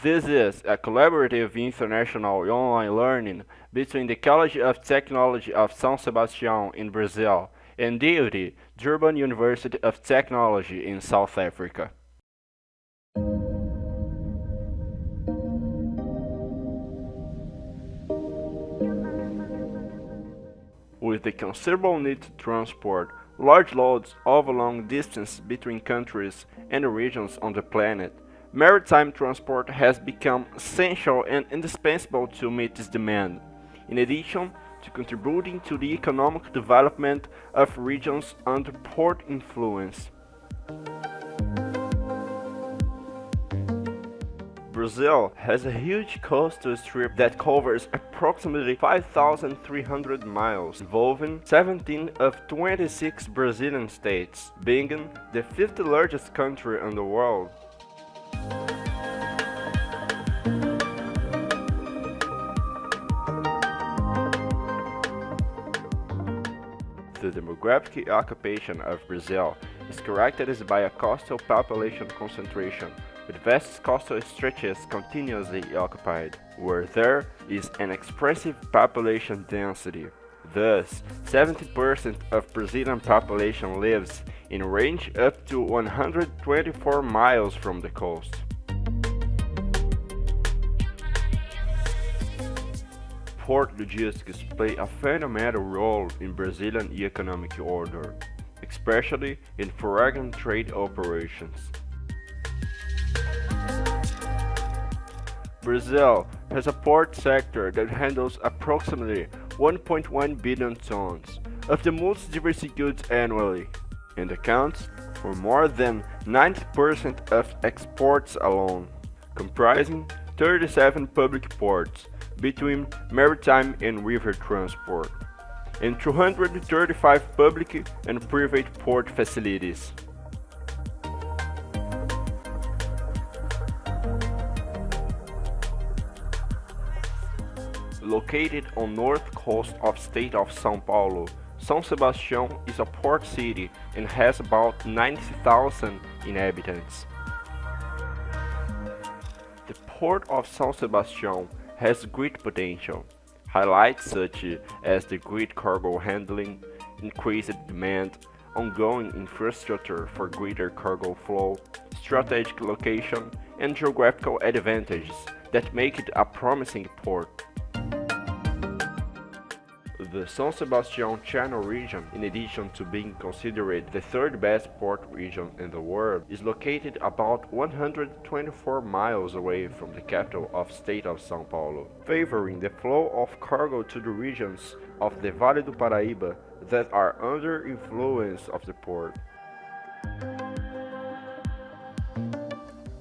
This is a collaborative international online learning between the College of Technology of São Sebastião in Brazil and the Durban University of Technology in South Africa. With the considerable need to transport large loads over long distances between countries and regions on the planet, maritime transport has become essential and indispensable to meet this demand, in addition to contributing to the economic development of regions under port influence. Brazil has a huge coastal strip that covers approximately 5,300 miles, involving 17 of 26 Brazilian states, being the 5th largest country in the world. The demographic occupation of Brazil is characterized by a coastal population concentration, with vast coastal stretches continuously occupied, where there is an expressive population density. Thus, 70% of Brazilian population lives in a range up to 124 miles from the coast. Port logistics play a fundamental role in Brazilian economic order, especially in foreign trade operations. Brazil has a port sector that handles approximately 1.1 billion tons of the most diverse goods annually, and accounts for more than 90% of exports alone, comprising 37 public ports between maritime and river transport, and 235 public and private port facilities. Located on north coast of state of São Paulo, São Sebastião is a port city and has about 90,000 inhabitants. The port of São Sebastião has great potential. Highlights such as the great cargo handling, increased demand, ongoing infrastructure for greater cargo flow, strategic location, and geographical advantages that make it a promising port. The São Sebastião Channel region, in addition to being considered the third best port region in the world, is located about 124 miles away from the capital of state of São Paulo, favoring the flow of cargo to the regions of the Vale do Paraíba that are under influence of the port.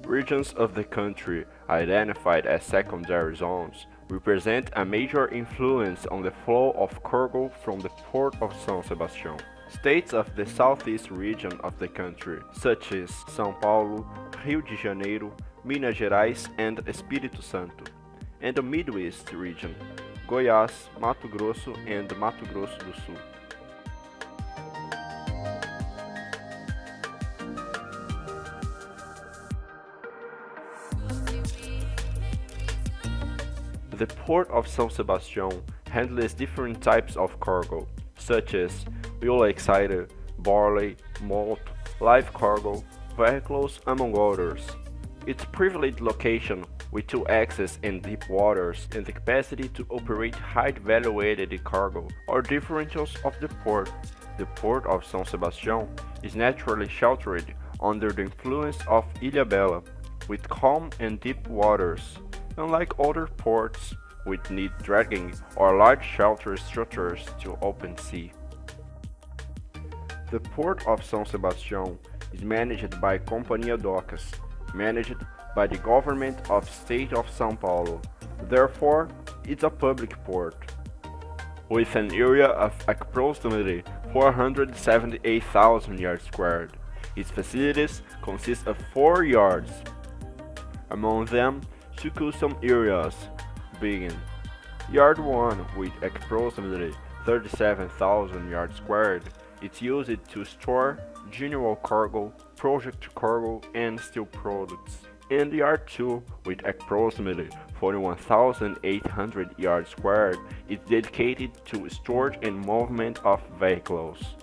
Regions of the country, identified as secondary zones, represent a major influence on the flow of cargo from the port of São Sebastião. States of the southeast region of the country, such as São Paulo, Rio de Janeiro, Minas Gerais, and Espírito Santo, and the Midwest region, Goiás, Mato Grosso, and Mato Grosso do Sul. The Port of São Sebastião handles different types of cargo, such as oil cider, barley, malt, live cargo, vehicles, among others. Its privileged location with 2 access in deep waters and the capacity to operate high-value-added cargo are differentials of the port. The Port of São Sebastião is naturally sheltered under the influence of Ilhabela, with calm and deep waters, unlike other ports which need dragging or large shelter structures to open sea. The Port of São Sebastião is managed by Companhia Docas, managed by the government of state of São Paulo. Therefore, it's a public port. With an area of approximately 478,000 yards squared, its facilities consist of 4 yards. Among them, 2 custom areas, being Yard 1 with approximately 37,000 yards squared. It's used to store general cargo, project cargo, and steel products. And Yard 2, with approximately 41,800 yards squared, is dedicated to storage and movement of vehicles.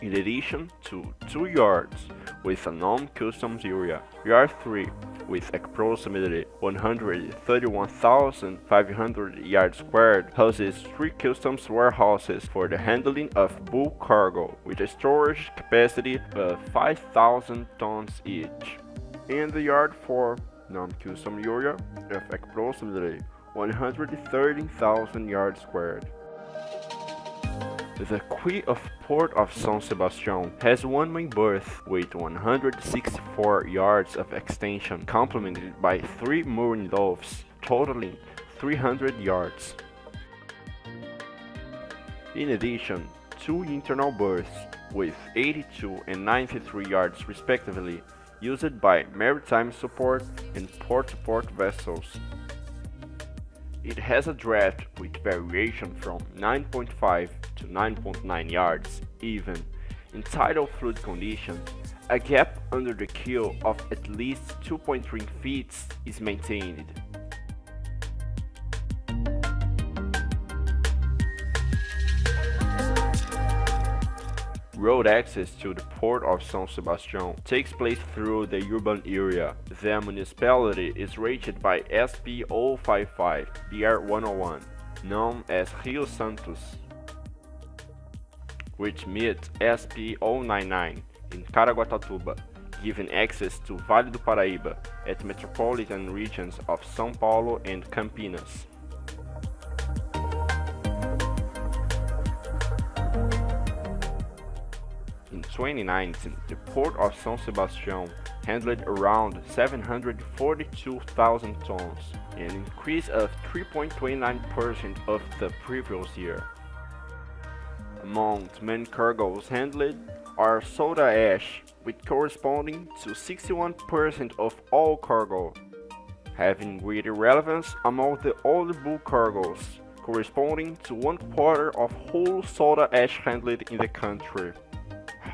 In addition to 2 yards with a non-customs area, Yard 3, with approximately 131,500 yards squared, houses 3 customs warehouses for the handling of bulk cargo, with a storage capacity of 5,000 tons each. And the Yard 4, non-custom area, of approximately 113,000 yards squared. The quay of Port of São Sebastião has one main berth with 164 yards of extension, complemented by 3 mooring lofts, totaling 300 yards. In addition, 2 internal berths with 82 and 93 yards respectively, used by maritime support and port-to-port vessels. It has a draft with variation from 9.5 to 9.9 yards, even. In tidal fluid conditions, a gap under the keel of at least 2.3 feet is maintained. Road access to the Port of São Sebastião takes place through the urban area. The municipality is rated by SP 055 BR 101, known as Rio Santos, which meets SP 099 in Caraguatatuba, giving access to Vale do Paraíba at metropolitan regions of São Paulo and Campinas. In 2019, the Port of São Sebastião handled around 742,000 tons, an increase of 3.29% of the previous year. Among the main cargoes handled are soda ash, with corresponding to 61% of all cargo, having greater relevance among the other bulk cargoes, corresponding to 1/4 of whole soda ash handled in the country.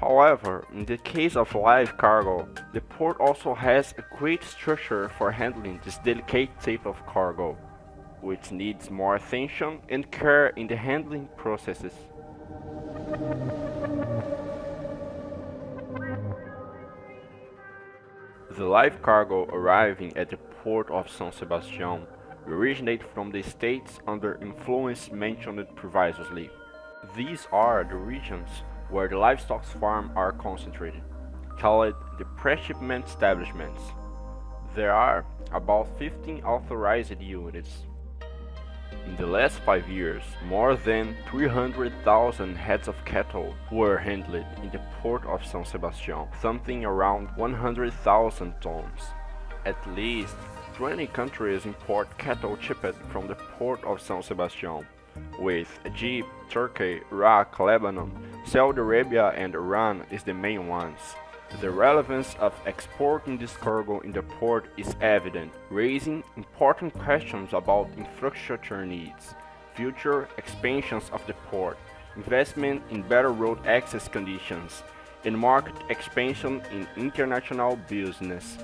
However, in the case of live cargo, the port also has a great structure for handling this delicate type of cargo, which needs more attention and care in the handling processes. The live cargo arriving at the Port of São Sebastião originate from the states under influence mentioned previously. These are the regions where the livestock farms are concentrated, called the pre-shipment establishments. There are about 15 authorized units. In the last 5 years, more than 300,000 heads of cattle were handled in the Port of São Sebastião, something around 100,000 tons. At least 20 countries import cattle shipped from the Port of São Sebastião, with Egypt, Turkey, Iraq, Lebanon, Saudi Arabia and Iran is the main ones. The relevance of exporting this cargo in the port is evident, raising important questions about infrastructure needs, future expansions of the port, investment in better road access conditions, and market expansion in international business.